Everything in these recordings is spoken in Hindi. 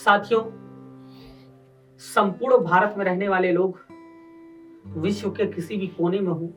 साथियों, संपूर्ण भारत में रहने वाले लोग विश्व के किसी भी कोने में हो,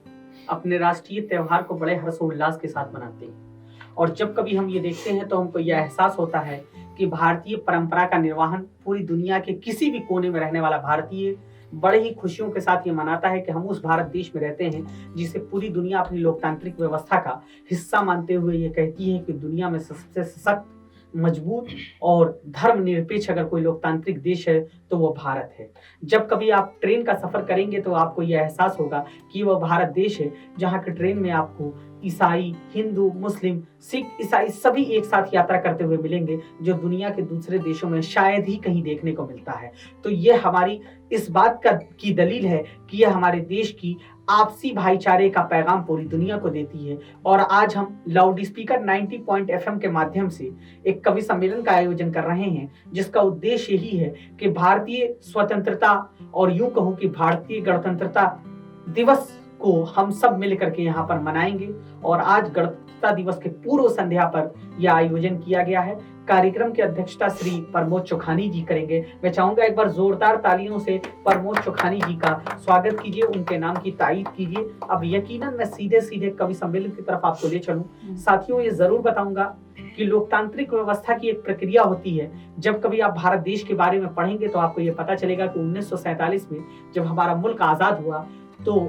अपने राष्ट्रीय त्योहार को बड़े हर्षोल्लास के साथ मनाते हैं। और जब कभी हम ये देखते हैं तो हमको यह एहसास होता है कि भारतीय परंपरा का निर्वहन पूरी दुनिया के किसी भी कोने में रहने वाला भारतीय बड़े ही खुशियों के साथ ये मनाता है कि हम उस भारत देश में रहते हैं जिसे पूरी दुनिया अपनी लोकतांत्रिक व्यवस्था का हिस्सा मानते हुए ये कहती है कि दुनिया में सबसे सशक्त, मजबूत और धर्मनिरपेक्ष अगर कोई लोकतांत्रिक देश है तो वो भारत है। जब कभी आप ट्रेन का सफर करेंगे तो आपको यह एहसास होगा कि वह भारत देश है जहाँ के ट्रेन में आपको ईसाई, हिंदू, मुस्लिम, सिख, ईसाई सभी एक साथ यात्रा करते हुए मिलेंगे, जो दुनिया के दूसरे देशों में शायद ही कहीं देखने को मिलता है। तो यह हमारी इस बात की दलील है कि यह हमारे देश की आपसी भाईचारे का पैगाम पूरी दुनिया को देती है। और आज हम लाउड स्पीकर 90 पॉइंट FM के माध्यम से एक कवि सम्मेलन का आयोजन कर रहे हैं, जिसका उद्देश्य यही है कि भारतीय स्वतंत्रता और यूं कहूं कि भारतीय गणतंत्रता दिवस को हम सब मिलकर के यहाँ पर मनाएंगे। और आज गणतंत्रता दिवस के पूर्व संध्या पर यह आयोजन किया गया है। कार्यक्रम की अध्यक्षता श्री प्रमोद चोखानी जी करेंगे। मैं चाहूंगा एक बार जोरदार तालियों से प्रमोद चोखानी जी का स्वागत कीजिए, उनके नाम की तारीफ कीजिए। अब यकीनन मैं सीधे सीधे कवि सम्मेलन की तरफ आपको ले चलूं। साथियों, ये जरूर बताऊंगा कि लोकतांत्रिक व्यवस्था की एक प्रक्रिया होती है। जब कभी आप भारत देश के बारे में पढ़ेंगे तो आपको ये पता चलेगा कि 1947 में जब हमारा मुल्क आजाद हुआ तो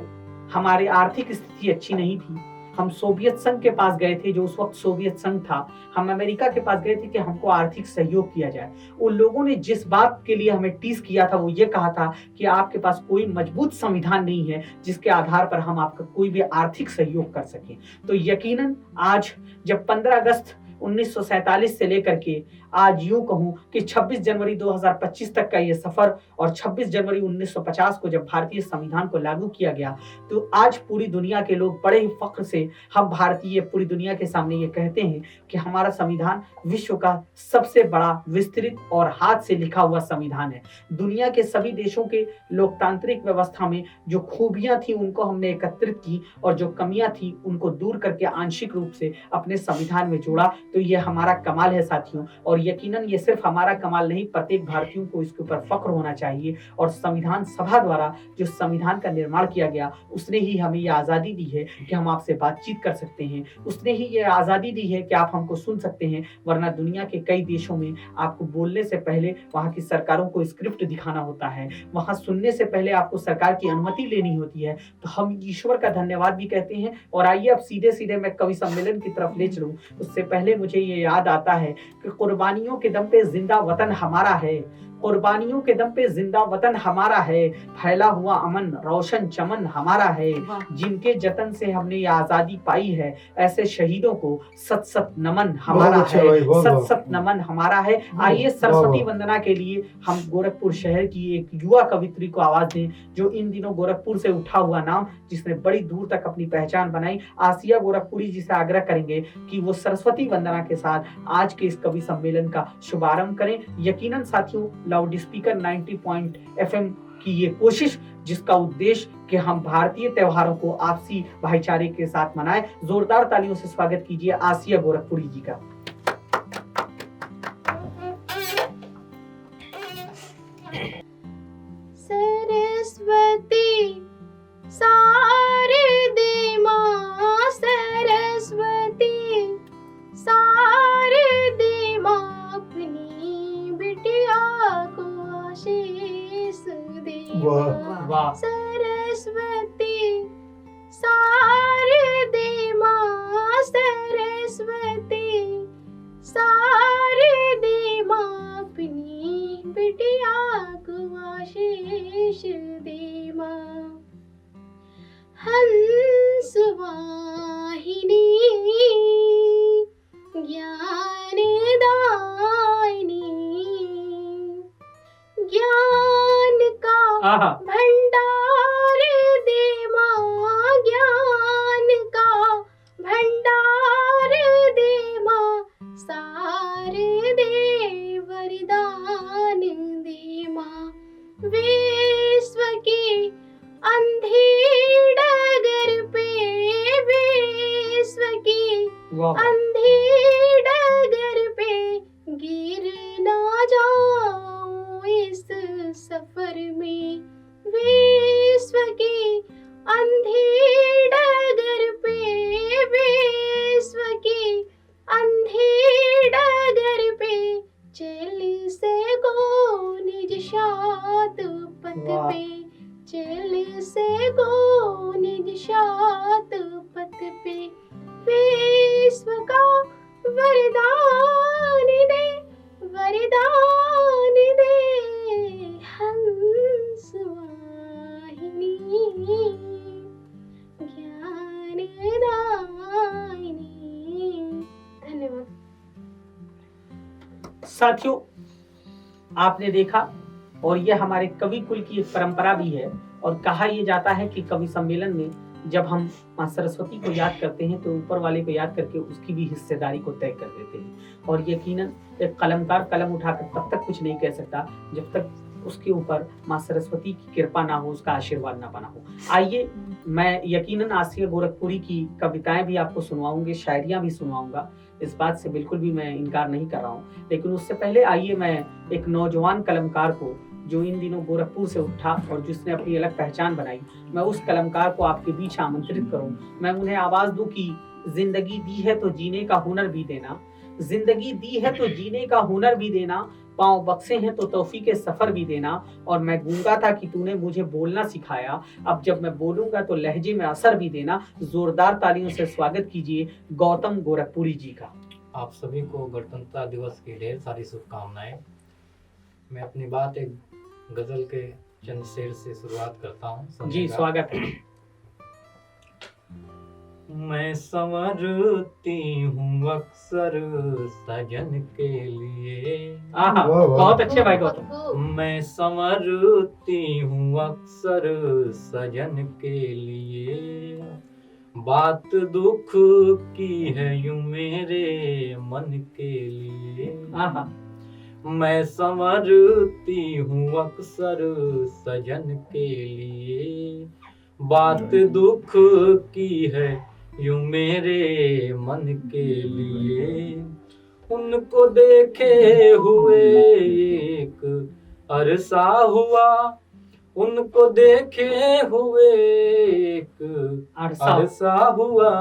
हमारी आर्थिक स्थिति अच्छी नहीं थी। हम सोवियत संघ के पास गए थे, जो उस वक्त सोवियत संघ था। हम अमेरिका के पास गए थे कि हमको आर्थिक सहयोग किया जाए। उन लोगों ने जिस बात के लिए हमें टीज किया था वो ये कहा था कि आपके पास कोई मजबूत संविधान नहीं है जिसके आधार पर हम आपका कोई भी आर्थिक सहयोग कर सकें। तो यकीनन आज जब 15 अगस्त 1947 से लेकर के आज यूं कहूं कि 26 जनवरी 2025 तक का ये सफर और 26 जनवरी 1950 को जब भारतीय संविधान को लागू किया गया, तो आज पूरी दुनिया के लोग बड़े ही फख्र से हम भारतीय पूरी दुनिया के सामने ये कहते हैं कि हमारा संविधान विश्व का सबसे बड़ा, विस्तृत और हाथ से लिखा हुआ संविधान है। दुनिया के सभी देशों के लोकतांत्रिक व्यवस्था में जो खूबियां थी उनको हमने एकत्रित की और जो कमियां थी उनको दूर करके आंशिक रूप से अपने संविधान में जोड़ा। तो ये हमारा कमाल है साथियों, और यकीनन ये सिर्फ हमारा कमाल नहीं, प्रत्येक भारतीयों को इसके ऊपर फख्र होना चाहिए। और संविधान सभा द्वारा जो संविधान का निर्माण किया गया उसने ही हमें ये आजादी दी है कि हम आपसे बातचीत कर सकते हैं। उसने ही ये आजादी दी है कि आप हमको सुन सकते हैं, वरना दुनिया के कई देशों में आपको बोलने से पहले वहां की सरकारों को स्क्रिप्ट दिखाना होता है, वहां सुनने से पहले आपको सरकार की अनुमति लेनी होती है। तो हम ईश्वर का धन्यवाद भी कहते हैं। और आइए अब सीधे सीधे मैं कवि सम्मेलन की तरफ ले चलूं, उससे पहले मुझे ये याद आता है कि कुर्बानियों के दम पे जिंदा वतन हमारा है, कुर्बानियों के दम पे जिंदा वतन हमारा है, फैला हुआ अमन रोशन चमन हमारा है, जिनके जतन से हमने ये आजादी पाई है, ऐसे शहीदों को सत सत नमन हमारा है, सत सत नमन हमारा है। आइए सरस्वती वंदना के लिए हम गोरखपुर शहर की एक युवा कवित्री को आवाज दें, जो इन दिनों गोरखपुर से उठा हुआ नाम, जिसने बड़ी दूर तक अपनी पहचान बनाई। आसिया गोरखपुरी जी से आग्रह करेंगे कि वो सरस्वती वंदना के साथ आज के इस कवि सम्मेलन का शुभारंभ करें। यकीनन साथियों, लाउड स्पीकर 90 पॉइंट FM की ये कोशिश, जिसका उद्देश्य कि हम भारतीय त्योहारों को आपसी भाईचारे के साथ मनाएं। जोरदार तालियों से स्वागत कीजिए आसिया गोरखपुरी जी का। सरस्वती शारदे मां, सरस्वती शारदे मां, अपनी बिटिया को आशीष दे। वाह। सरस्वती शारदे मां, सरस्वती शारदे मां, अपनी बिटिया को आशीष दे मां। हंस वाहिनी ज्ञान दायिनी, ज्ञान का भंडार दे मां, ज्ञान का भंडार दे मां, सार दे वरदान दे मां। विश्व की अंधी डगर पे, विश्व की अंधी डगर पे गिर ना जाए सफर में, विश्व के अंधे डगर पे, विश्व के अंधे डगर पे, चल से गो निज शात पथ वाह। पे, चल से गो निज शात पथ पे, विश्व का वरदान दे, वरदान दे हंस वाहिनी, ज्ञान दायिनी। धन्यवाद। साथियों, आपने देखा, और यह हमारे कवि कुल की एक परंपरा भी है। और कहा यह जाता है कि कवि सम्मेलन में जब हम मां सरस्वती को याद करते हैं तो ऊपर वाले को याद करके उसकी भी हिस्सेदारी को तय कर देते हैं। और यकीनन एक कलमकार कलम उठाकर तब तक कुछ नहीं कह सकता जब तक उसके ऊपर मां सरस्वती की कृपा ना हो, उसका आशीर्वाद ना बना हो। आइए, मैं यकीनन आसिया गोरखपुरी की कविताएं भी आपको सुनवाऊंगी, शायरियां भी सुनवाऊंगा, इस बात से बिल्कुल भी मैं इनकार नहीं कर रहा हूँ। लेकिन उससे पहले आइए मैं एक नौजवान कलमकार को, जो इन दिनों गोरखपुर से उठा और जिसने अपनी अलग पहचान बनाई, मैं उस कलमकार को आपके बीच आमंत्रित करूं। मैं उन्हें आवाज दूं कि जिंदगी दी है तो जीने का हुनर भी देना, जिंदगी दी है तो जीने का हुनर भी देना, पांव बक्से हैं तो तौफीक के सफर भी देना। और मैं गूंगा था कि तूने मुझे बोलना सिखाया, अब जब मैं बोलूंगा तो लहजे में असर भी देना। जोरदार तालियों से स्वागत कीजिए गौतम गोरखपुरी जी का। आप सभी को गणतंत्रता दिवस की ढेर सारी शुभकामनाएं। मैं अपनी बात एक गजल के चंद शेर से शुरुआत करता हूँ। जी, स्वागत है। मैं संवरती हूँ अक्सर सजन के लिए, आहा, वाह, वाह। बहुत अच्छे भाई गौतम। मैं संवरती हूँ अक्सर सजन के लिए, बात दुख की है यूं मेरे मन के लिए। आहा, मैं संवरती हूँ अक्सर सजन के लिए, बात दुख की है यूं मेरे मन के लिए। उनको देखे हुए एक अरसा हुआ, उनको देखे हुए एक अरसा हुआ,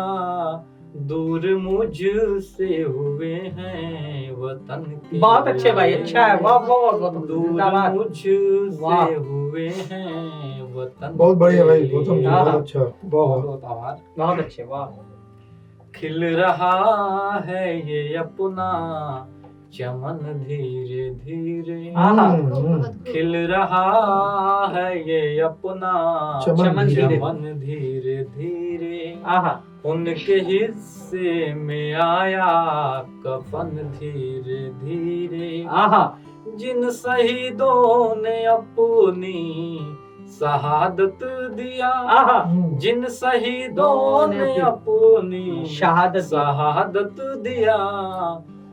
दूर मुझसे हुए हैं वतन के। बहुत अच्छे भाई, अच्छा है, वाह वाह वाह गौतम, दूर जिंदाबाद। मुझसे वाह। हुए हैं वतन। बहुत बढ़िया भाई के गौतम जी, लिए। बहुत अच्छा, वाह बहुत वाह। बहुत आभार। बहुत अच्छे, वाह। खिल रहा है ये अपना चमन धीरे धीरे, आहा, खिल रहा है ये अपना चमन धीरे। चमन धीरे धीरे। आहा, उनके हिस्से में आया कफन धीरे धीरे, आहा, जिन शहीदों ने अपनी शहादत दिया, आहा, जिन शहीदों ने अपनी शहादत दिया,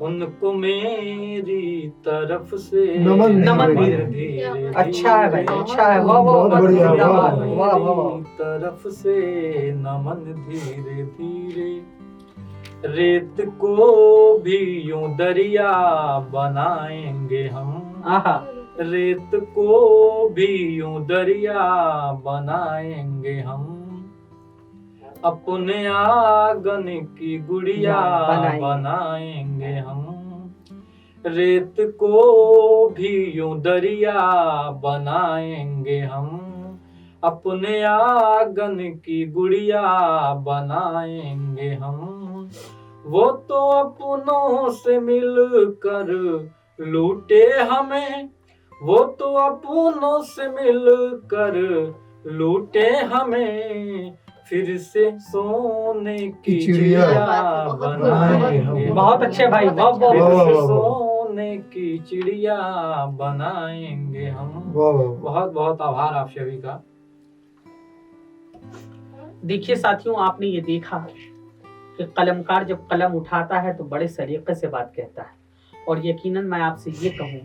उनको मेरी तरफ से नमन धीरे धीरे। अच्छा है भाई, अच्छा है, वाह वाह, बहुत बढ़िया, जिंदाबाद, वाह, वाह वाह वाह। मेरी तरफ से नमन धीरे धीरे। रेत को भी यूं दरिया बनाएंगे हम, आहा, रेत को भी यूं दरिया बनाएंगे हम, अपने आंगन की गुड़िया बनाएंगे हम। रेत को भी यूं दरिया बनाएंगे हम, अपने आंगन की गुड़िया बनाएंगे हम। वो तो अपनों से मिलकर लूटे हमें, वो तो अपनों से मिलकर लूटे हमें, फिर से सोने की चिड़िया बनाएंगे हम। बहुत अच्छे भाई, वाह वाह फिर वाह। से सोने की चिड़िया बनाएंगे हम। वाह वाह। बहुत बहुत आभार आप सभी का। देखिए साथियों, आपने ये देखा कि कलमकार जब कलम उठाता है तो बड़े सलीके से बात कहता है। और यकीनन मैं आपसे ये कहूँ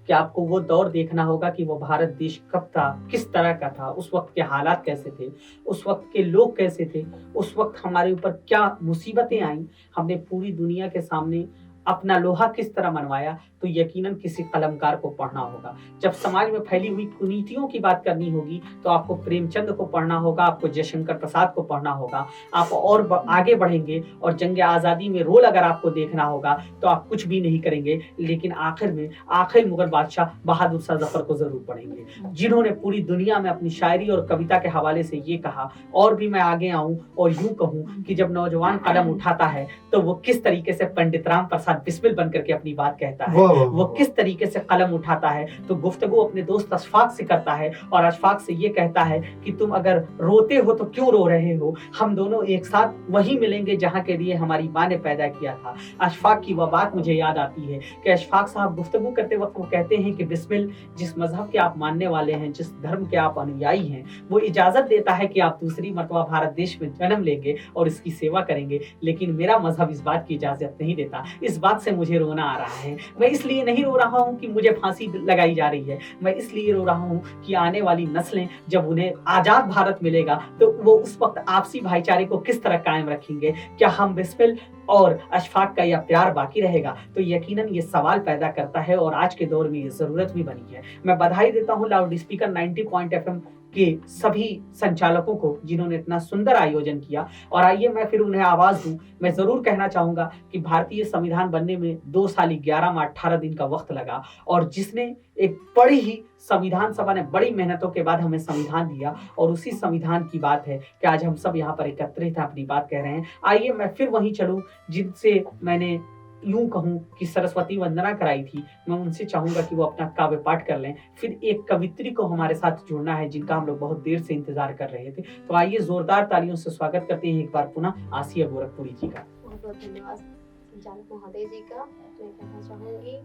कि आपको वो दौर देखना होगा कि वो भारत देश कब था, किस तरह का था, उस वक्त के हालात कैसे थे, उस वक्त के लोग कैसे थे, उस वक्त हमारे ऊपर क्या मुसीबतें आई। हमने पूरी दुनिया के सामने अपना लोहा किस तरह मनवाया, तो यकीनन किसी कलमकार को पढ़ना होगा। जब समाज में फैली हुई कुनीतियों की बात करनी होगी तो आपको प्रेमचंद को पढ़ना होगा, आपको जयशंकर प्रसाद को पढ़ना होगा। आप और आगे बढ़ेंगे और जंग आज़ादी में रोल अगर आपको देखना होगा तो आप कुछ भी नहीं करेंगे, लेकिन आखिर में आखिर मुगल बादशाह बहादुर शाह जफर को जरूर पढ़ेंगे, जिन्होंने पूरी दुनिया में अपनी शायरी और कविता के हवाले से ये कहा। और भी मैं आगे आऊं और यूं कहूं कि जब नौजवान कलम उठाता है तो वो किस तरीके से पंडित राम प्रसाद बिस्मिल बनकर के अपनी बात कहता है, वो किस तरीके से कलम उठाता है तो गुफ्तगू अपने दोस्त अशफाक से करता है और अशफाक से ये कहता है कि तुम अगर रोते हो तो क्यों रो रहे हो, हम दोनों एक साथ वहीं मिलेंगे जहां के लिए हमारी माँ ने पैदा किया था। अशफाक की वह बात मुझे याद आती है कि अशफाक साहब गुफ्तगू करते वक्त वो कहते हैं कि बिस्मिल, जिस मजहब के आप मानने वाले हैं, जिस धर्म के आप अनुयायी हैं, वो इजाजत देता है कि आप दूसरी मर्तबा भारत देश में जन्म लेंगे और इसकी सेवा करेंगे, लेकिन मेरा मजहब इस बात की इजाजत नहीं देता। इस बात से मुझे रोना आ रहा है। मैं इसलिए नहीं रो रहा हूँ कि मुझे फांसी लगाई जा रही है, मैं इसलिए रो रहा हूँ कि आने वाली नस्लें जब उन्हें आजाद भारत मिलेगा तो वो उस वक्त आपसी भाईचारे को किस तरह कायम रखेंगे। क्या हम बिस्मिल और अशफाक का यह प्यार बाकी रहेगा? तो यकीनन ये सवाल पैदा करता है और आज के दौर में ये जरूरत भी बनी है। मैं बधाई देता हूँ लाउड स्पीकर 90.FM के सभी संचालकों को जिन्होंने इतना सुंदर आयोजन किया। और आइए मैं फिर उन्हें आवाज दूं। मैं जरूर कहना चाहूंगा कि भारतीय संविधान बनने में 2 साल 11 माह 18 दिन का वक्त लगा और जिसने एक बड़ी ही संविधान सभा ने बड़ी मेहनतों के बाद हमें संविधान दिया और उसी संविधान की बात है कि आज हम सब यहाँ पर एकत्रित हैं, अपनी बात कह रहे हैं। आइए मैं फिर वहीं चलूं जिनसे मैंने यूं कहूं कि सरस्वती वंदना कराई थी। मैं उनसे चाहूंगा कि वो अपना काव्य पाठ कर लें। फिर एक कवित्री को हमारे साथ जुड़ना है जिनका हम लोग बहुत देर से इंतजार कर रहे थे। तो आइए जोरदार तालियों से स्वागत करते हैं एक बार पुनः आसिया गोरखपुरी जी का। बहुत बहुत धन्यवाद संचालक महोदय जी का। मैं कहना चाहूंगी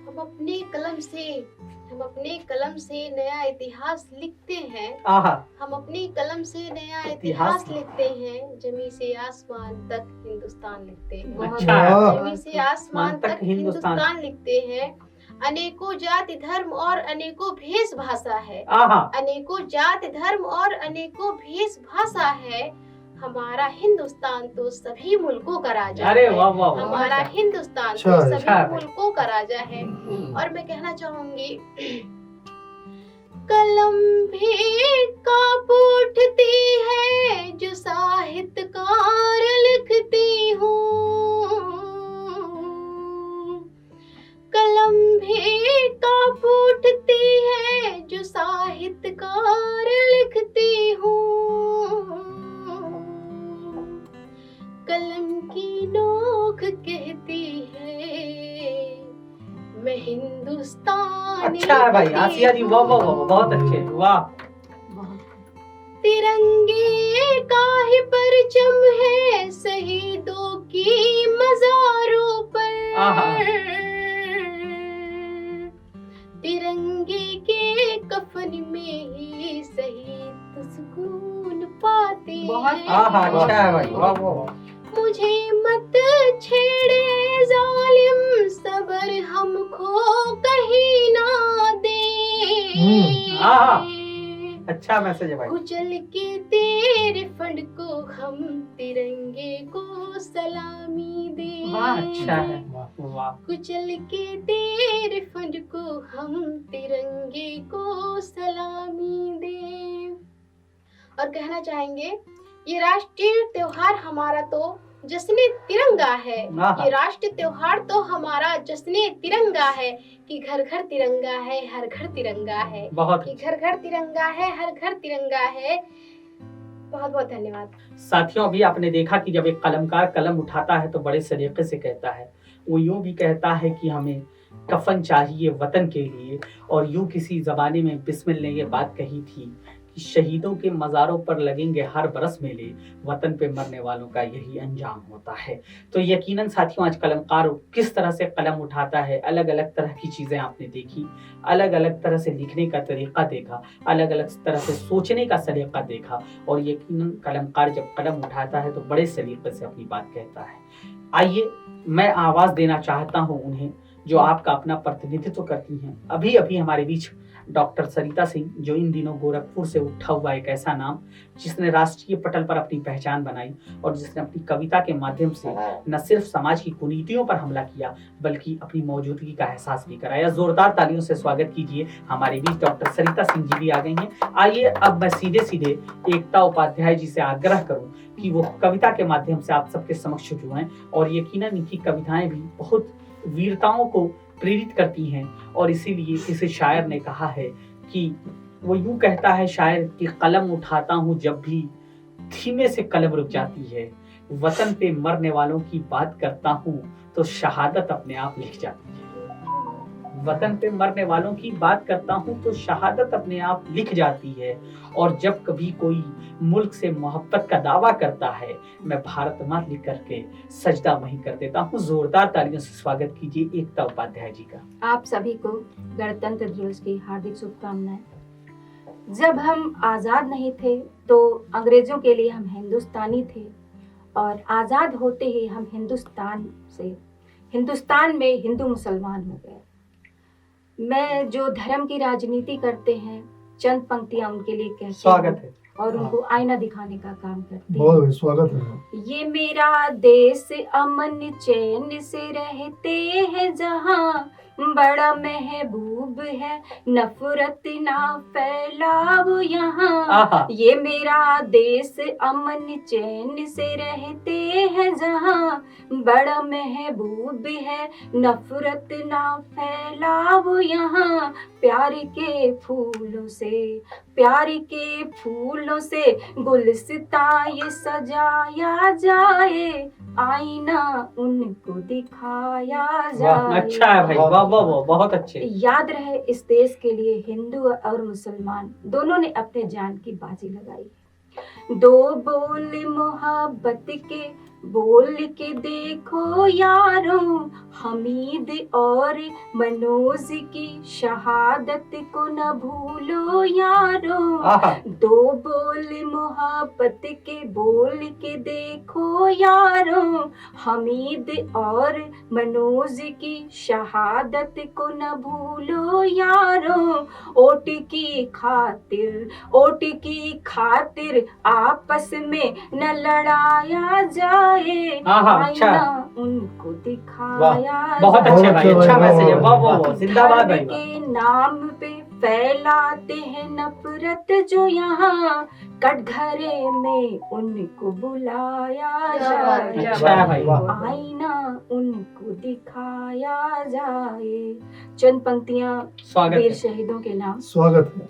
हम अपने कलम से नया इतिहास लिखते हैं। आहा, हम अपनी कलम से नया इतिहास लिखते हैं। जमी से आसमान तक हिंदुस्तान लिखते हैं। अच्छा। जमी से आसमान तक हिंदुस्तान लिखते हैं। अनेकों जाति धर्म और अनेकों भेष भाषा है। आहा, अनेकों जाति धर्म और अनेकों भेष भाषा है। हमारा हिंदुस्तान तो सभी मुल्कों का राजा अरे है। वाह वाह वाह। हमारा हिंदुस्तान तो अच्छा सभी है। मुल्कों का राजा है। और मैं कहना चाहूंगी कलम भी कांप उठती है जो साहित्यकार लिखती हूँ। कलम भी कांप उठती है जो साहित्यकार लिखती हूँ। कलम की नोक कहती है मैं हिंदुस्तानी। अच्छा है भाई आसिया जी, वाह वाह वाह, बहुत अच्छे, वाह। तिरंगे का ही परचम है शहीदों की मज़ारों पर। आहा। तिरंगे के कफन में ही शहीद सुकून पाते हैं। आहा, अच्छा है भाई, वाह वाह। मुझे मत छेड़े जालिम सबर हमको कहीं ना दे। आहा, अच्छा मैसेज है भाई। कुचल के तेरे फंड को हम तिरंगे को सलामी दे। वाह, अच्छा है, वाह। कुचल के तेरे फंड को हम तिरंगे को सलामी दे। और कहना चाहेंगे ये राष्ट्रीय त्योहार हमारा तो जश्न तिरंगा है। ये राष्ट्रीय त्योहार तो हमारा जश्न तिरंगा है कि घर घर तिरंगा है, हर घर तिरंगा है। बहुत कि घर घर तिरंगा है, हर घर तिरंगा है। बहुत बहुत धन्यवाद साथियों। अभी आपने देखा कि जब एक कलमकार कलम उठाता है तो बड़े सलीके से कहता है। वो यूं भी कहता है कि हमें कफन चाहिए वतन के लिए। और यूं किसी जमाने में बिस्मिल ने ये बात कही थी कि शहीदों के मज़ारों पर लगेंगे हर बरस मेले, वतन पे मरने वालों का यही अंजाम होता है। तो यकीनन साथियों आज कलमकार किस तरह से कलम उठाता है, अलग अलग तरह की चीज़ें आपने देखी, अलग अलग तरह से लिखने का तरीका देखा, अलग अलग तरह से सोचने का सलीका देखा। और यकीनन कलमकार जब कलम उठाता है तो बड़े सलीके से अपनी बात कहता है। आइए मैं आवाज़ देना चाहता हूँ उन्हें जो आपका अपना प्रतिनिधित्व करती हैं। अभी अभी हमारे बीच डॉक्टर सरिता सिंह, जो इन दिनों गोरखपुर से उठा हुआ एक ऐसा नाम जिसने राष्ट्रीय पटल पर अपनी पहचान बनाई और जिसने अपनी कविता के माध्यम से न सिर्फ समाज की कुरीतियों पर हमला किया बल्कि अपनी मौजूदगी का एहसास भी कराया। जोरदार तालियों से स्वागत कीजिए। हमारे बीच डॉक्टर सरिता सिंह जी भी आ गई हैं। आइए अब मैं सीधे सीधे एकता उपाध्याय जी से आग्रह करूं कि वो कविता के माध्यम से आप सबके समक्ष जुड़ें और यकीनन इनकी कविताएं भी बहुत वीरताओं को प्रेरित करती हैं और इसीलिए किसी शायर ने कहा है कि वो यूं कहता है शायर कि कलम उठाता हूं जब भी धीमे से कलम रुक जाती है, वतन पे मरने वालों की बात करता हूं तो शहादत अपने आप लिख जाती है। वतन पे मरने वालों की बात करता हूं तो शहादत अपने आप लिख जाती है और जब कभी कोई मुल्क से मोहब्बत का दावा करता है मैं भारत माँ लिख करके सजदा वहीं कर देता हूँ। जोरदार तालियों से स्वागत कीजिए एकता उपाध्याय जी का। आप सभी को गणतंत्र दिवस की हार्दिक शुभकामनाएं। जब हम आज़ाद नहीं थे तो अंग्रेजों के लिए हम हिंदुस्तानी थे और आज़ाद होते ही हम हिंदुस्तान में हिंदू मुसलमान हो गए। मैं जो धर्म की राजनीति करते हैं चंद पंक्तियां उनके लिए कहती स्वागत है और उनको आईना दिखाने का काम करती हूँ। बहुत स्वागत है। ये मेरा देश अमन चैन से रहते हैं जहाँ, बड़ा महबूब है नफरत ना फैलाओ यहाँ। ये मेरा देश अमन चैन से रहते हैं जहाँ, बड़ा महबूब है नफरत ना फैलाओ यहाँ। प्यार के फूलों से गुलसिता ये सजाया जाए, आईना उनको दिखाया जाए। अच्छा है भाई, वाह वाह वाह, बहुत अच्छे। याद रहे इस देश के लिए हिंदू और मुसलमान दोनों ने अपने जान की बाजी लगाई। दो बोल मोहब्बत के बोल के देखो यारों, हमीद और मनोज की शहादत को न भूलो यारों। दो बोल मोहब्बत के बोल के देखो यारों, हमीद और मनोज की शहादत को न भूलो यारों। ओट की खातिर आपस में न लड़ाया जाए, आईना उनको दिखाया बहुत जाए। अच्छे भाई, अच्छा मैसेज है, वाह वाह वाह, जिंदाबाद भाई। के नाम पे फैलाते हैं नफरत जो यहाँ, कटघरे में उनको बुलाया जाए, अच्छा है भाई, आईना उनको दिखाया जाए। चंद पंक्तियां स्वागत वीर है। शहीदों के नाम। स्वागत है।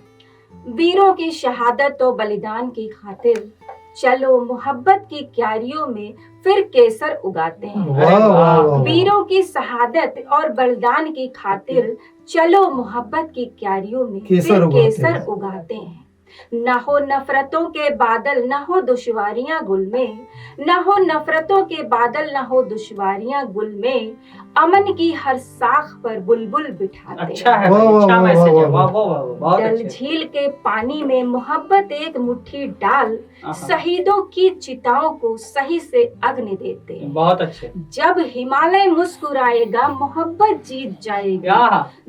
वीरों की शहादत और बलिदान की खातिर चलो मोहब्बत की क्यारियों में फिर केसर उगाते हैं। वाह वाह वाह। वीरों की शहादत और बलिदान की खातिर चलो मोहब्बत की क्यारियों में फिर केसर उगाते हैं। न हो नफरतों के बादल न हो दुश्वारियां गुल में, न हो नफरतों के बादल न हो दुश्वारियां गुल में, अमन की हर साख पर बुलबुल बिठाते। अच्छा है भाई, अच्छा मैसेज है, वाह वाह वाह, बहुत डल अच्छे। झील के पानी में मोहब्बत एक मुट्ठी डाल, शहीदों की चिताओं को सही से अग्नि देते हैं। बहुत अच्छे। जब हिमालय मुस्कुराएगा मोहब्बत जीत जाएगी,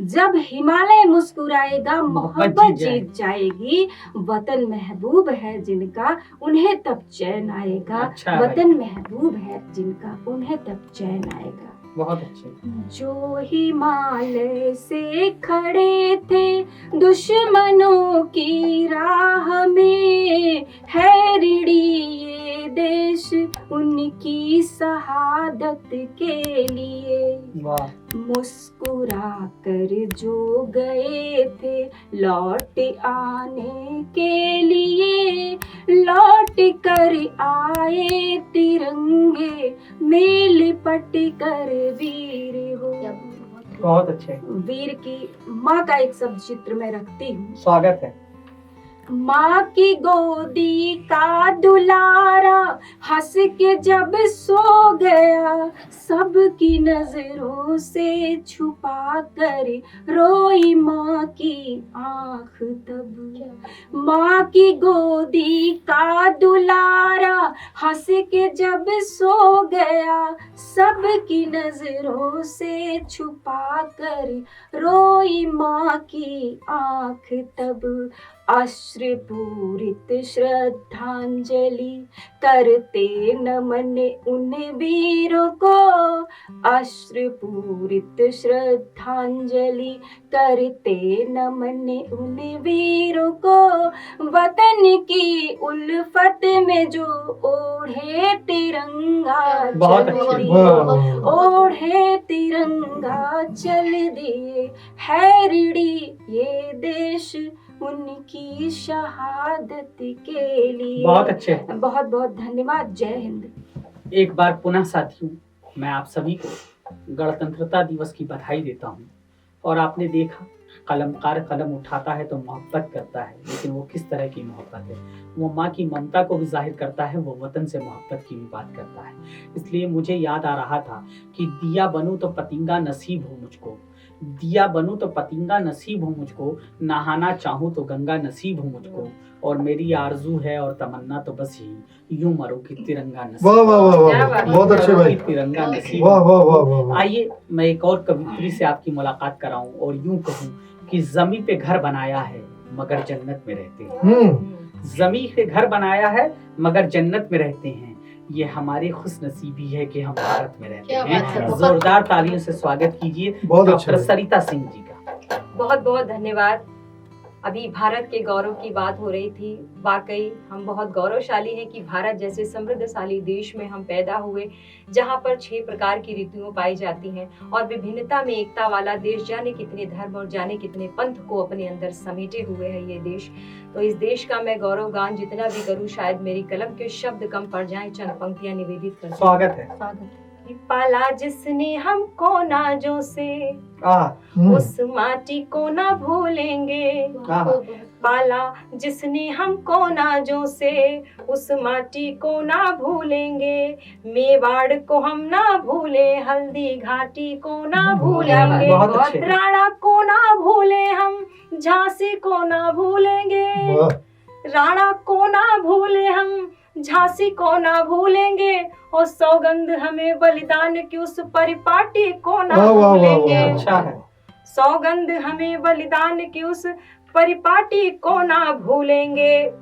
जब हिमालय मुस्कुराएगा मोहब्बत जीत जाएगी। वतन महबूब है जिनका उन्हें तब चैन आएगा, अच्छा वतन महबूब है जिनका उन्हें तब चैन आएगा। बहुत अच्छे। जो हिमालय से खड़े थे दुश्मनों की राह में, है ऋणी ये देश उनकी शहादत के लिए। मुस्कुरा कर जो गए थे लौट आने के लिए, लौट कर आए तिरंगे में लिपट कर वीर हो। बहुत अच्छे। वीर की माँ का एक शब्द चित्र में रखती हूँ। स्वागत है। माँ की गोदी का दुलारा हंस के जब सो गया, सबकी नजरों से छुपा कर रोई माँ की आँख तब। माँ की गोदी का दुलारा हंस के जब सो गया, सबकी नजरों से छुपा कर रोई माँ की आँख तब। अश्रुपूरित श्रद्धांजलि करते नमन उन वीरों को, अश्रुपूरित श्रद्धांजलि करते नमन उन वीरों को, वतन की उल्फत में जो ओढ़े तिरंगा बहुत चल अच्छे। दिए, वाह। ओढ़े तिरंगा चल दिए, है ऋणी ये देश उनकी शहादत के लिए। बहुत अच्छे। बहुत बहुत धन्यवाद। जय हिंद। एक बार पुनः साथियों, मैं आप सभी को गणतंत्रता दिवस की बधाई देता हूँ। और आपने देखा, कलमकार कलम उठाता है तो मोहब्बत करता है, लेकिन वो किस तरह की मोहब्बत है? वो माँ की ममता को भी जाहिर करता है, वो वतन से मोहब्बत की भी बात करता है। इसलिए मुझे याद आ रहा था कि दिया बनूं तो पतंगा नसीब हो मुझको, दिया बनूं तो पतंगा नसीब हो मुझको, नहाना चाहूं तो गंगा नसीब हो मुझको, और मेरी आरजू है और तमन्ना तो बस ही यूं मरो कि तिरंगा नसीब वाह वाह वाह क्या वाह, बात है। बहुत अच्छे भाई। तिरंगा नसीब वाह हो। वाह वाह वाह वाह। आइए मैं एक और कवित्री से आपकी मुलाकात कराऊं और यूं कहूं कि जमी पे घर बनाया है मगर जन्नत में रहते हैं। जमी पे घर बनाया है मगर जन्नत में रहते हैं, ये हमारी खुशनसीबी है कि हम भारत में रहते क्या बात है। हैं। जोरदार तालियों से स्वागत कीजिए बहुत अच्छा डॉक्टर भाई। सरिता सिंह जी का। बहुत बहुत धन्यवाद। अभी भारत के गौरव की बात हो रही थी। वाकई हम बहुत गौरवशाली हैं कि भारत जैसे समृद्धशाली देश में हम पैदा हुए, जहां पर 6 प्रकार की ऋतुएं पाई जाती हैं और विभिन्नता में एकता वाला देश, जाने कितने धर्म और जाने कितने पंथ को अपने अंदर समेटे हुए है ये देश। तो इस देश का मैं गौरवगान जितना भी करूं, शायद मेरी कलम के शब्द कम पड़ जाएं। चंद पंक्तियां निवेदित करती हूं। स्वागत है। कि पाला जिसने हमको नाजों से, हम्म। उस माटी को ना भूलेंगे। पाला जिसने हमको नाजों से, उस माटी को ना भूलेंगे। मेवाड़ को हम ना भूले, हल्दी घाटी को ना भूलेंगे। बहुत अच्छे। राणा को ना भूले हम, झांसी को ना भूलेंगे। वाह। राणा को ना भूले हम, झांसी को ना भूलेंगे। और सौगंध हमें बलिदान की उस परिपाटी को ना वाह, वाह, वाह, भूलेंगे। वाह। अच्छा है। सौगंध हमें बलिदान की उस परिपाटी को ना भूलेंगे।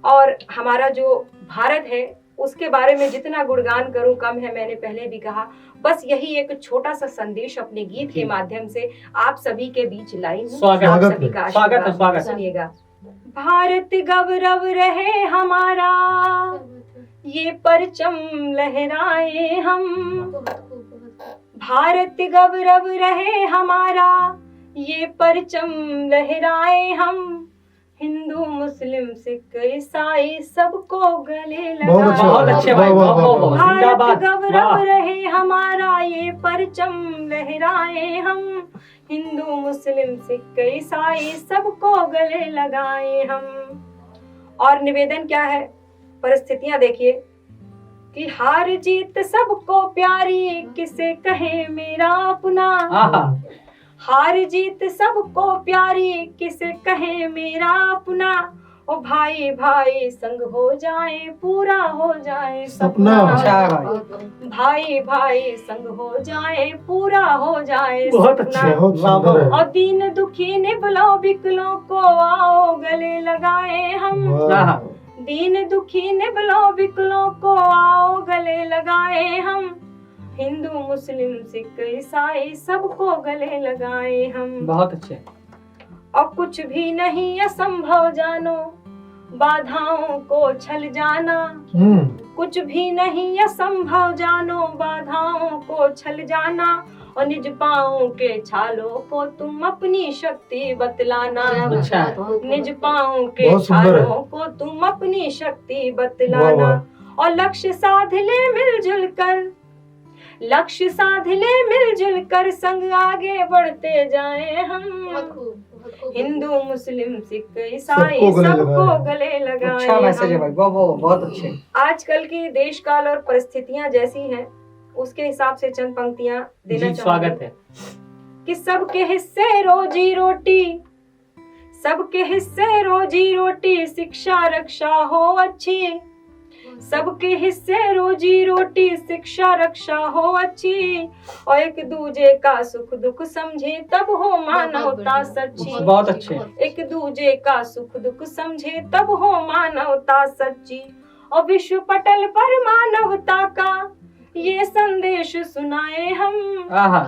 और हमारा जो भारत है उसके बारे में जितना गुणगान करूं कम है, मैंने पहले भी कहा। बस यही एक छोटा सा संदेश अपने गीत के माध्यम से आप सभी के बीच लाई हूं। स्वागत आप है। सभी का स्वागत है, आशीर्वाद स्वागत है। सुनिएगा। भारत गौरव रहे हमारा, ये परचम लहराए हम। भारत गौरव रहे हमारा, ये परचम लहराए हम। हिंदू मुस्लिम सिख ईसाई सबको गले बहुत अच्छा। बहुत अच्छे भाई। वाह, वाह, वाह, बहुत वाह। भारत जिंदाबाद। गौरव वाह। रहे हमारा, ये परचम लहराए हम। हिंदू मुस्लिम सिख ईसाई सबको गले लगाए हम। और निवेदन क्या है, परिस्थितियां देखिए कि हार जीत सबको प्यारी, किसे कहे मेरा अपना। आहा। हार जीत सबको प्यारी, किसे कहे मेरा अपना। ओ भाई भाई संग हो जाए, पूरा हो जाए सपना। अच्छा है भाई। भाई भाई संग हो जाए, पूरा हो जाए बहुत सपना। अच्छे। बहुत वाह, सुंदर है। और दीन दुखी निबलो बिकलों को आओ गले लगाए हम। वाह। आहा। दीन दुखी निबलो बिकलों को आओ गले लगाए हम। हिंदू मुस्लिम सिख ईसाई सबको गले लगाए हम। बहुत अच्छे। और कुछ भी नहीं असंभव जानो, बाधाओं को छल जाना। कुछ भी नहीं असंभव जानो, बाधाओं को छल जाना। और निज पाँव के छालों को तुम अपनी शक्ति बतलाना। अच्छा। निज पाँव के बहुत सुंदर है। छालों को तुम अपनी शक्ति वाह, बतलाना। वाह। और लक्ष्य साध ले मिलजुल कर, लक्ष्य साध ले मिलजुल कर, संग आगे बढ़ते जाए हम। हिंदू मुस्लिम सिख ईसाई सबको गले सबको लगाए। गले लगाए अच्छा मैसेज है हम। भाई, वो बहुत अच्छे। आजकल की देश काल और परिस्थितियां जैसी हैं उसके हिसाब से चंद पंक्तियां देना जी चाहूंगी स्वागत है। कि सबके हिस्से रोजी रोटी, सबके हिस्से रोजी रोटी, शिक्षा रक्षा हो अच्छी, सबके हिस्से रोजी रोटी, शिक्षा रक्षा हो अच्छी, और एक दूजे का सुख दुख समझे तब हो मानवता सच्ची। बहुत अच्छे। एक दूजे का सुख दुख समझे तब हो मानवता सच्ची, और विश्व पटल पर मानवता का ये संदेश सुनाए हम। आहा,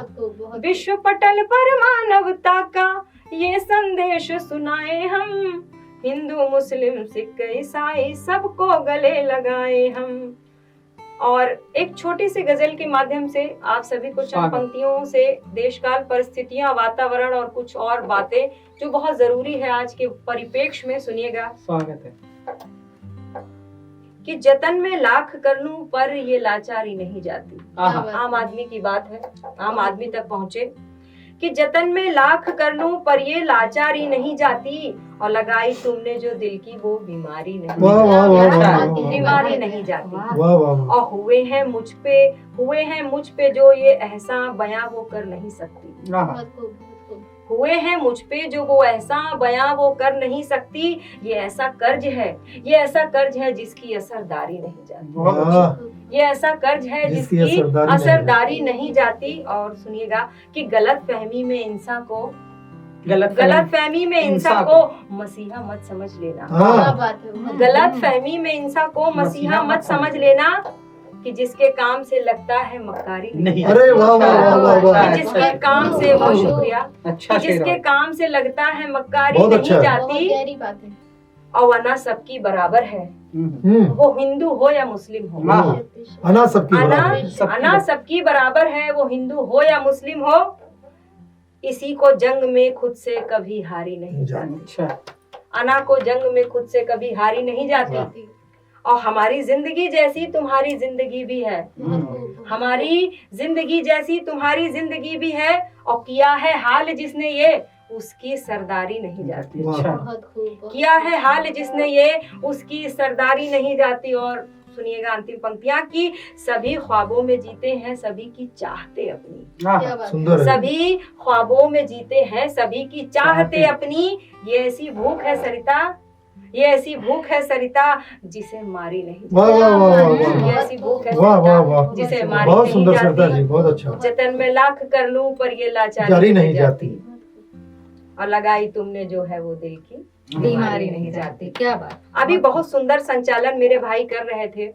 विश्व पटल पर मानवता का ये संदेश सुनाए हम, हिंदू मुस्लिम सिख ईसाई सबको गले लगाए हम। और एक छोटी सी गजल के माध्यम से आप सभी को चंद स्वागत। पंक्तियों से देशकाल परिस्थितियां, वातावरण और कुछ और बातें जो बहुत जरूरी है आज के परिप्रेक्ष्य में, सुनिएगा। स्वागत है। कि जतन में लाख कर लूं पर ये लाचारी नहीं जाती। आहा, आम आदमी की बात है, आम आदमी तक पहुंचे। कि जतन में लाख कर लूं पर ये लाचारी नहीं जाती, और लगाई तुमने जो दिल की वो बीमारी नहीं वाह वाह वाह वाह अच्छा, वाह, वाह, बीमारी नहीं जाती। वाह वाह वाह। और हुए हैं मुझ पे जो ये एहसान बयां वो कर नहीं सकती। आहा, हुए हैं मुझ पे जो वो एहसान बयां वो कर नहीं सकती, ये ऐसा कर्ज है, ये ऐसा कर्ज है जिसकी असरदारी नहीं जाती। बहुत अच्छे। वाह, ये ऐसा कर्ज है जिसकी जिसकी असरदारी असरदारी नहीं जाती। और सुनिएगा कि गलत फहमी में इंसान को गलत फहमी में इंसान को मसीहा मत समझ लेना। हाँ, गलत फहमी में इंसान को मसीहा मत समझ लेना, कि जिसके काम से लगता है मक्कारी नहीं। अरे वाह वाह वाह वाह वाह। कि जिसके काम से वो शुक्रिया, अच्छा कि शेर जिसके है। काम से लगता है मक्कारी बहुत नहीं अच्छा है। जाती, गहरी बात है। और वना सबकी बराबर है, हम्म, वो हिंदू हो या मुस्लिम हो। वाह, अना सबकी अना बराबर। अना सबकी बराबर है, वो हिंदू हो या मुस्लिम हो, इसी को जंग में खुद से कभी हारी नहीं जाती। अच्छा, अना को जंग में खुद से कभी हारी नहीं जाती। और हमारी जिंदगी जैसी तुम्हारी जिंदगी भी है, हमारी जिंदगी जैसी तुम्हारी जिंदगी भी है, और किया है हाल जिसने ये उसकी सरदारी नहीं जाती। वाह। अच्छा, किया है हाल जिसने ये उसकी सरदारी नहीं जाती। और सुनिएगा अंतिम पंक्तियां कि सभी ख्वाबों में जीते हैं सभी की चाहते अपनी, आहा, सुंदर है। सभी ख्वाबों में जीते हैं सभी की चाहते अपनी, ये ऐसी भूख है सरिता, ये ऐसी भूख है सरिता जिसे मारी नहीं वाह वाह वाह वाह जाती। वाह। ये ऐसी भूख है वाह वाह सरिता वाह। जिसे मारी बहुत नहीं सुंदर सरदार जी, जाती। बहुत अच्छा। जतन में लाख कर लूं पर ये लाचारी जारी नहीं नहीं जाती, जाती। और लगाई तुमने जो है वो दिल की बीमारी नहीं जाती। क्या बात। अभी बहुत सुंदर संचालन मेरे भाई कर रहे थे।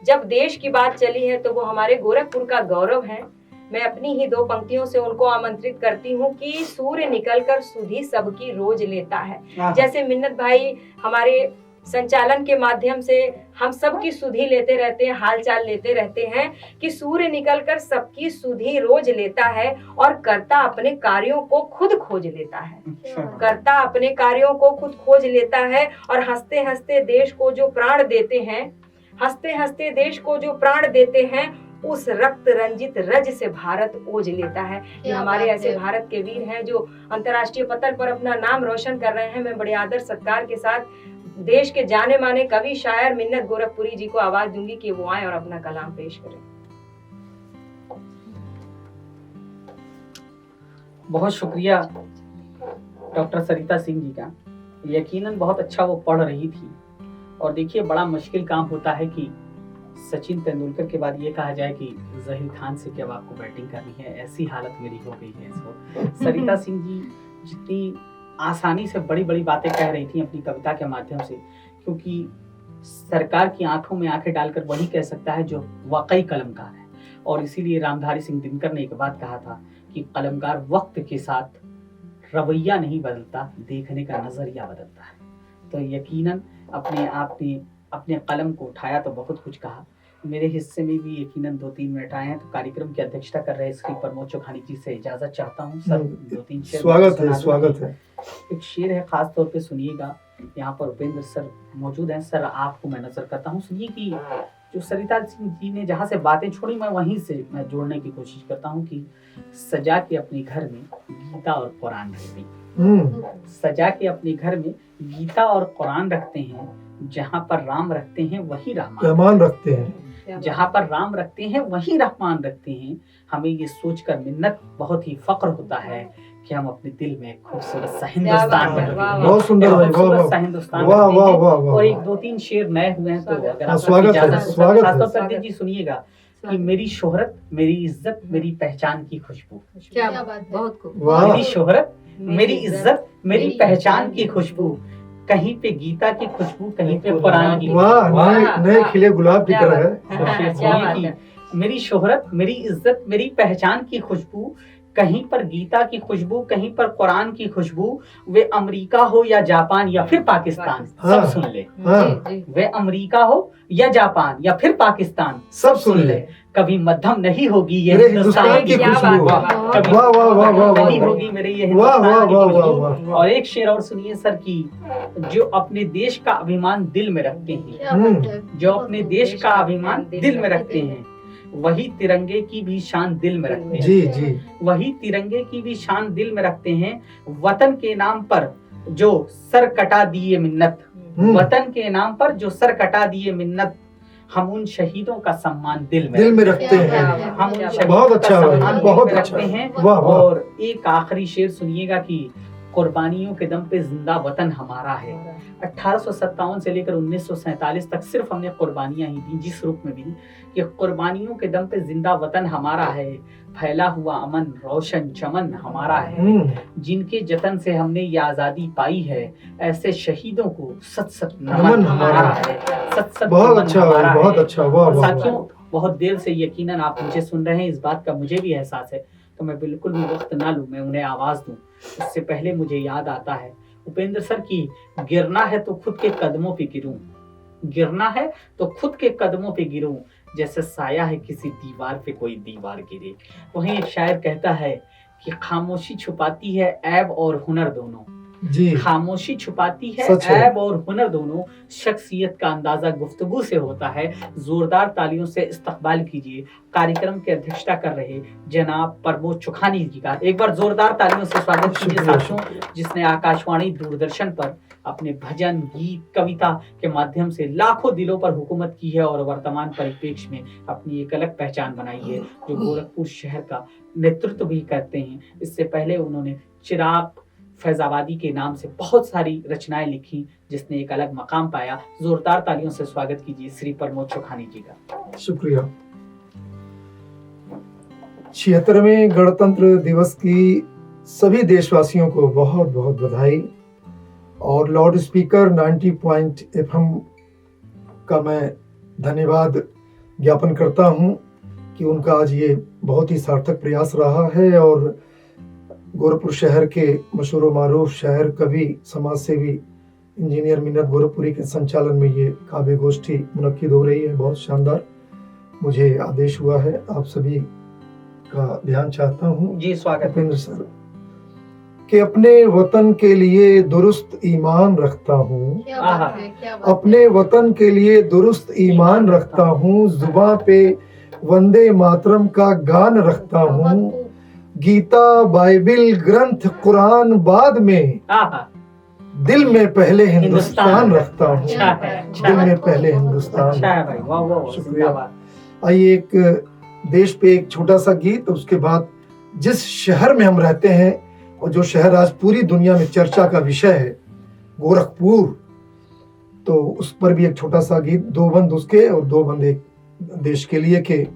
जब देश की बात चली है तो वो हमारे गोरखपुर का गौरव है। मैं अपनी ही दो पंक्तियों से उनको आमंत्रित करती हूँ कि सूर्य निकलकर सुधि सबकी रोज लेता है। आहा, जैसे मिन्नत भाई हमारे संचालन के माध्यम से हम सबकी सुधि लेते रहते हैं, हालचाल लेते रहते हैं कि सूर्य निकलकर सबकी सुधि रोज लेता है, और कर्ता अपने कार्यों को खुद खोज लेता है। अच्छा, कर्ता अपने कार्यों को खुद खोज लेता है, और हंसते हंसते देश को जो प्राण देते हैं, हंसते हंसते देश को जो प्राण देते हैं, उस रक्त रंजित रज से भारत ओज लेता है। ये क्या हमारे बात ऐसे है। भारत के वीर हैं जो अंतर्राष्ट्रीय पटल पर अपना नाम रोशन कर रहे हैं। मैं बड़े आदर सत्कार के साथ देश के जाने माने कवि शायर मिन्नत गोरखपुरी जी को आवाज दूंगी कि वो आए और अपना कलाम पेश करें। बहुत शुक्रिया डॉक्टर सरिता सिंह जी का। यकीनन बहुत अच्छा वो पढ़ रही थी। और देखिए, बड़ा मुश्किल काम होता है कि सचिन तेंदुलकर के बाद ये कहा जाए कि जहीर खान से कि अब आपको बैटिंग करनी है, ऐसी हालत मेरी हो गई है इस वक्त। सरिता सिंह जी जितनी आसानी से बड़ी बड़ी बातें कह रही थी अपनी कविता के माध्यम से, क्योंकि सरकार की आंखों में आंखें डालकर वही कह सकता है जो वाकई कलमकार है। और इसीलिए रामधारी सिंह दिनकर ने एक बात कहा था कि कलमकार वक्त के साथ रवैया नहीं बदलता, देखने का नजरिया बदलता है। तो यकीनन अपने आप ने अपने कलम को उठाया तो बहुत कुछ कहा। मेरे हिस्से में भी यकीनन 2-3 मिनट आए हैं, तो कार्यक्रम की अध्यक्षता कर रहे श्री प्रमोद चौखानी जी से इजाजत चाहता हूँ। सर 2-3 शेर स्वागत सुना है, दो। स्वागत है। एक शेर है, खास तौर पे सुनिएगा। यहाँ पर उपेंद्र सर मौजूद हैं। सर आपको मैं नजर करता हूँ, सुनिए कि जो सरिता सिंह जी ने जहाँ से बातें छोड़ी, मैं वहीं से मैं जोड़ने की कोशिश करता हूँ कि सजा के अपने घर में गीता और कुरान रख दी। सजा के अपने घर में गीता और कुरान रखते हैं। जहाँ पर राम रखते हैं वही रहमान, रहमान रखते हैं। जहाँ पर राम रखते हैं वही रहमान रखते हैं। हमें ये सोचकर मिन्नत बहुत ही फक्र होता है कि हम अपने दिल में एक खूबसूरत सा हिंदुस्तान बात है, रखते वाह, हैं। बहुत सुंदर भाई, वाह खूबसूरत सा वाह हिंदुस्तान वाह रखते वाह हैं। वाह वाह और एक दो तीन शेर नए हुए हैं तो अगर आप स्वागत है, इजाजत स्वागत है। खासतौर पर जी सुनिएगा कि मेरी शोहरत, मेरी इज्जत, मेरी पहचान की खुशबू। क्या क्या बात बात है। बहुत खूब वाह। मेरी शोहरत, मेरी इज्जत, मेरी पहचान की खुशबू। कहीं पे गीता की खुशबू, कहीं पे कुरान की वाह, खुशबू। नए नए खिले गुलाब की क्या तरह है। शेर क्या सुनिए बात कि है। मेरी शोहरत, मेरी इज्जत, मेरी पहचान की खुशबू, कहीं पर गीता की खुशबू, कहीं पर कुरान की खुशबू। वे अमेरिका हो या जापान या फिर पाकिस्तान, हाँ। सब सुन ले। हाँ। जी, जी। वे अमेरिका हो या जापान या फिर पाकिस्तान, सब सुन ले। कभी मध्यम नहीं होगी ये मेरे हिंदुस्तान की क्या खुशबू। बात है। कभी वाह, वाह, वाह, वाह, वाह, नहीं वाह। होगी मेरे ये वाह, हिंदुस्तान वाह, की वाह, खुशबू। वाह, वाह। और एक शेर और सुनिए सर की, जो अपने देश का अभिमान दिल में रखते हैं, क्या बात है। जो अपने देश का अभिमान दिल में रखते हैं, वही तिरंगे की भी शान दिल में रखते हैं। जी जी। वही तिरंगे की भी शान दिल में रखते हैं। वतन के नाम पर जो सर कटा दिए मिन्नत, वतन के नाम पर जो सर कटा दिए मिन्नत, हम उन शहीदों का सम्मान दिल में रखते क्या हैं। बात है। हम उन बहुत शहीदों का अच्छा भाई, सम्मान दिल बहुत में अच्छा। रखते हैं। वाह वाह। और एक आखिरी शेर सुनिएगा कि कुर्बानियों के दम पे जिंदा वतन हमारा है। 1857 से लेकर 1947 तक सिर्फ हमने कुर्बानियां ही दी, जिस रूप में भी, कि कुर्बानियों के दम पे जिंदा वतन हमारा है। फैला हुआ अमन रोशन चमन हमारा है। जिनके जतन से हमने ये आजादी पाई है, ऐसे शहीदों को सत सत नमन हमारा है। सत सत बहुत नमन अच्छा हमारा भाई, बहुत है। अच्छा। वाह और वाह। साथियों, बहुत देर से यकीनन आप मुझे सुन रहे हैं, इस बात का मुझे भी एहसास है, तो मैं बिल्कुल भी वक्त ना लूं, मैं उन्हें आवाज दूं। उससे पहले मुझे याद आता है उपेंद्र सर की, गिरना है तो खुद के कदमों पे गिरूं, गिरना है तो खुद के कदमों पे गिरूं, जैसे साया है किसी दीवार पे कोई दीवार गिरे। वहीं एक शायर कहता है कि खामोशी छुपाती है ऐब और हुनर दोनों। जी। खामोशी छुपाती है सच है। ऐब और हुनर दोनों। शख्सियत का अंदाजा गुफ्तगू से होता है। जोरदार तालियों से इस्तकबाल कीजिए कार्यक्रम की अध्यक्षता कर रहे जनाब प्रमोद चुखानी जी का। एक बार जोरदार तालियों से स्वागत कीजिए शुक्रिया, साथियों, जिसने आकाशवाणी दूरदर्शन पर अपने भजन गीत कविता के माध्यम से लाखों दिलों पर हुकूमत की है और वर्तमान परिप्रेक्ष्य में अपनी एक अलग पहचान बनाई है, जो गोरखपुर शहर का नेतृत्व भी करते हैं। इससे पहले उन्होंने चिराग फैजाबादी के नाम से बहुत सारी रचनाएं लिखी, जिसने एक अलग मकाम पाया। जोरदार तालियों से स्वागत कीजिए श्री प्रमोद चौखानी जी का। शुक्रिया। 76वें गणतंत्र दिवस की सभी देशवासियों को बहुत बहुत बधाई। और लाउड स्पीकर 90 FM का मैं धन्यवाद ज्ञापन करता हूं कि उनका आज ये बहुत ही सार्थक प्रयास रहा है। और गोरखपुर शहर के मशहूर मारूफ शायर, कवि, समाज सेवी इंजीनियर मिन्नत गोरखपुरी के संचालन में ये काव्य गोष्ठी मुनक्किद हो रही है। बहुत शानदार मुझे आदेश हुआ है, आप सभी का ध्यान चाहता हूँ जी स्वागत। उपेंद्र सर कि अपने वतन के लिए दुरुस्त ईमान रखता हूँ, क्या बात है, क्या बात है। अपने वतन के लिए दुरुस्त ईमान रखता हूँ, जुबां पे वंदे मातरम का गान रखता बहुत हूँ। खूब। गीता, बाइबिल, ग्रंथ, कुरान बाद में, आहा, दिल में पहले हिंदुस्तान रखता हूँ। अच्छा है, अच्छा दिल है, में पहले हिंदुस्तान। अच्छा है भाई, वाह वाह वाह, शुक्रिया। जिंदाबाद। आइए एक देश पे एक छोटा सा गीत, उसके बाद जिस शहर में हम रहते हैं और जो शहर आज पूरी दुनिया में चर्चा का विषय है, गोरखपुर, तो उस पर भी एक छोटा सा गीत, दो बंद उसके और दो बंद एक देश के लिए के।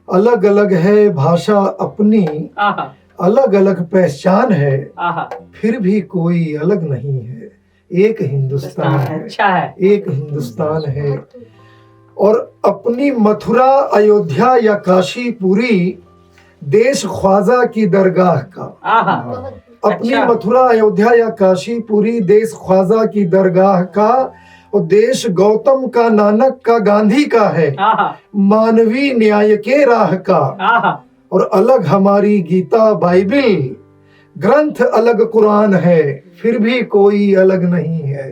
अलग अलग है भाषा अपनी, आहा, अलग अलग पहचान है, आहा, फिर भी कोई अलग नहीं है, एक हिंदुस्तान है, अच्छा है। एक हिंदुस्तान है। और अपनी मथुरा, अयोध्या या काशी पूरी, देश ख्वाजा की दरगाह का। आहा, बहुत अपनी अच्छा। मथुरा, अयोध्या या काशी पूरी, देश ख्वाजा की दरगाह का। और देश गौतम का, नानक का, गांधी का है, आहा, मानवीय न्याय के राह का। आहा, और अलग हमारी गीता, बाइबिल, ग्रंथ अलग कुरान है, फिर भी कोई अलग नहीं है,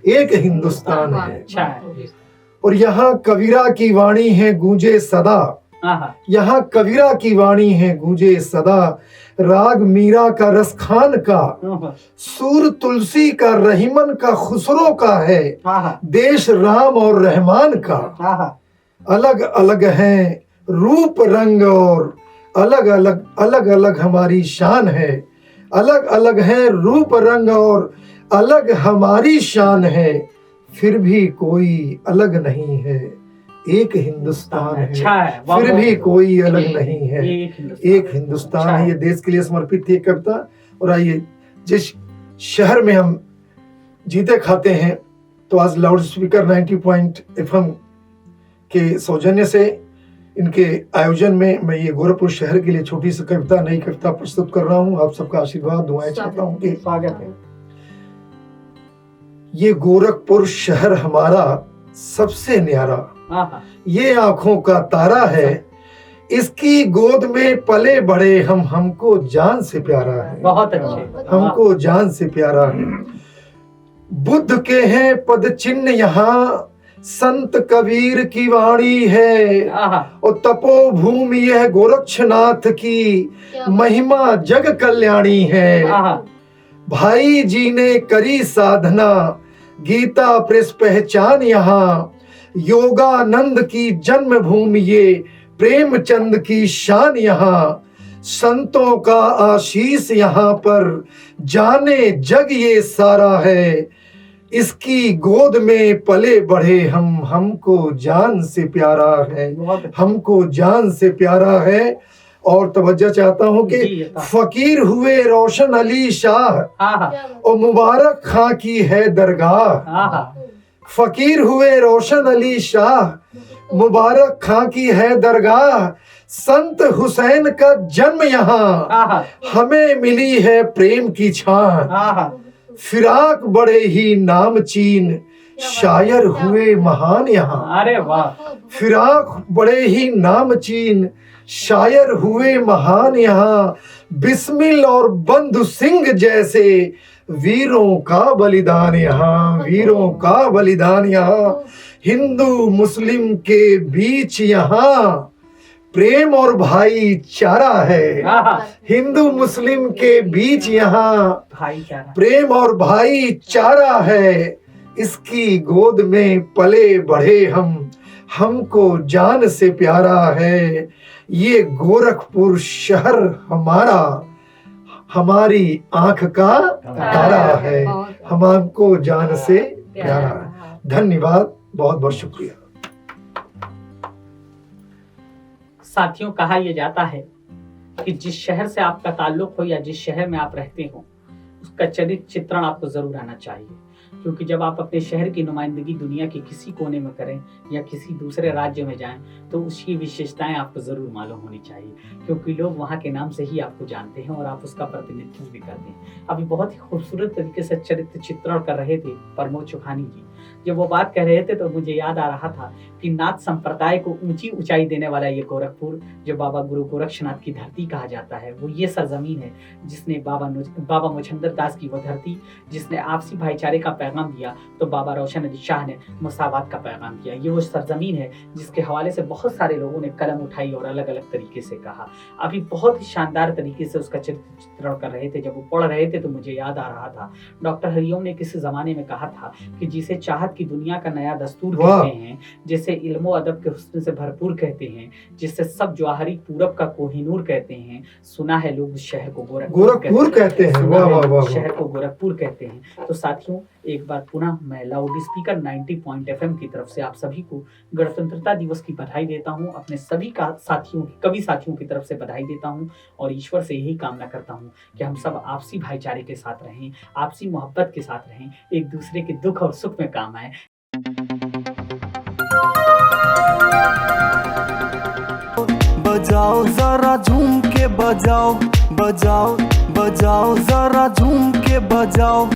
एक हिंदुस्तान है। अच्छा है। और यहाँ कबीरा की वाणी है गूंजे सदा, आहा, यहाँ कबीरा की वाणी है गूंजे सदा, राग मीरा का, रसखान का, सूर तुलसी का, रहीमन का, खुसरो का है, देश राम और रहमान का। अलग अलग हैं रूप रंग और अलग अलग हमारी शान है। अलग अलग है रूप रंग और अलग हमारी शान है, फिर भी कोई अलग नहीं है, एक हिंदुस्तान है। अच्छा है, फिर भी कोई अलग नहीं है, एक हिंदुस्तान अच्छा है। है। ये देश के लिए समर्पित थी एक कविता। और आइए, जिस शहर में हम जीते खाते हैं, तो आज लाउड स्पीकर 90.FM के सौजन्य से इनके आयोजन में मैं ये गोरखपुर शहर के लिए छोटी सी कविता, नई कविता प्रस्तुत कर रहा हूँ। आप सबका आशीर्वाद, दुआएं चाहता हूँ कि स्वागत है। ये गोरखपुर शहर हमारा सबसे न्यारा, ये आंखों का तारा है, इसकी गोद में पले बड़े हम, हमको जान से प्यारा है, बहुत अच्छे। हमको जान से प्यारा है। बुद्ध के हैं पद चिन्ह यहाँ, संत कबीर की वाणी है, और तपोभूमि यह गोरक्षनाथ की, महिमा जग कल्याणी है। भाई जी ने करी साधना, गीता प्रेस पहचान यहाँ, योगानंद की जन्मभूमि ये, प्रेमचंद की शान यहाँ। संतों का आशीष यहाँ पर, जाने जग ये सारा है, इसकी गोद में पले बढ़े हम, हमको जान से प्यारा है, हमको जान से प्यारा है। और तवज्जो चाहता हूँ कि फकीर हुए रोशन अली शाह, और मुबारक खां की है दरगाह। फकीर हुए रोशन अली शाह, मुबारक खां की है दरगाह। संत हुसैन का जन्म यहाँ, हमें मिली है प्रेम की छां। फिराक बड़े ही नामचीन, शायर हुए महान यहाँ। अरे वाह। फिराक बड़े ही नामचीन, शायर हुए महान यहाँ। बिस्मिल और बंधु सिंह जैसे, वीरों का बलिदान यहाँ, वीरों का बलिदान यहाँ। हिंदू मुस्लिम के बीच यहाँ, प्रेम और भाईचारा है। हिंदू मुस्लिम के बीच यहाँ, भाईचारा, प्रेम और भाईचारा है। इसकी गोद में पले बढ़े हम, हमको जान से प्यारा है। ये गोरखपुर शहर हमारा, हमारी आंख का तारा है, हमको जान से प्यारा है। धन्यवाद, बहुत बहुत शुक्रिया। साथियों, कहा यह जाता है कि जिस शहर से आपका ताल्लुक हो या जिस शहर में आप रहते हो, उसका चरित्र चित्रण आपको जरूर आना चाहिए। क्योंकि जब आप अपने शहर की नुमाइंदगी दुनिया के किसी कोने में करें या किसी दूसरे राज्य में जाएं, तो उसकी विशेषताएं आपको जरूर मालूम होनी चाहिए, क्योंकि लोग वहां के नाम से ही आपको जानते हैं और आप उसका प्रतिनिधित्व भी करते हैं। अभी बहुत ही खूबसूरत तरीके से चरित्र चित्रण कर रहे थे प्रमोद चुखानी जी। जब वो बात कह रहे थे तो मुझे याद आ रहा था कि नाथ संप्रदाय को ऊंची ऊंचाई देने वाला ये गोरखपुर, जो बाबा गुरु गोरक्षनाथ की धरती कहा जाता है, वो ये सरजमीन है जिसने बाबा मुछंदर दास की वो धरती, जिसने आपसी भाईचारे का पैगाम दिया, तो बाबा रोशन अली शाह ने मसावत का पैगाम दिया। ये वो सरजमीन है जिसके हवाले से बहुत सारे लोगों ने कलम उठाई और अलग अलग तरीके से कहा। अभी बहुत ही शानदार तरीके से उसका चरित्र चित्रण कर रहे थे। जब वो पढ़ रहे थे तो मुझे याद आ रहा था, डॉक्टर हरिओम ने किसी जमाने में कहा था कि जिसे चाहत की दुनिया का नया दस्तूर कहते हैं, जिसे इल्मो अदब के हुस्न से भरपूर कहते हैं, जिसे सब जवाहरी पूरब का कोहिनूर कहते हैं, सुना है लोग उस शहर को गोरखपुर कहते हैं। वाह वाह वाह। शहर को गोरखपुर कहते हैं। तो साथियों, एक बार पुनः मैं लाउड स्पीकर 90.FM की तरफ से आप सभी को गणतंत्रता दिवस की बधाई देता हूं। अपने सभी का साथियों, कवि साथियों की तरफ से बधाई देता हूं और ईश्वर से यही कामना करता हूं कि हम सब आपसी भाईचारे के साथ रहें, आपसी मोहब्बत के साथ रहें, एक दूसरे के दुख और सुख में काम आए। बजाओ जरा झूम के बजाओ, बजाओ बजाओ जरा झूम के बजाओ।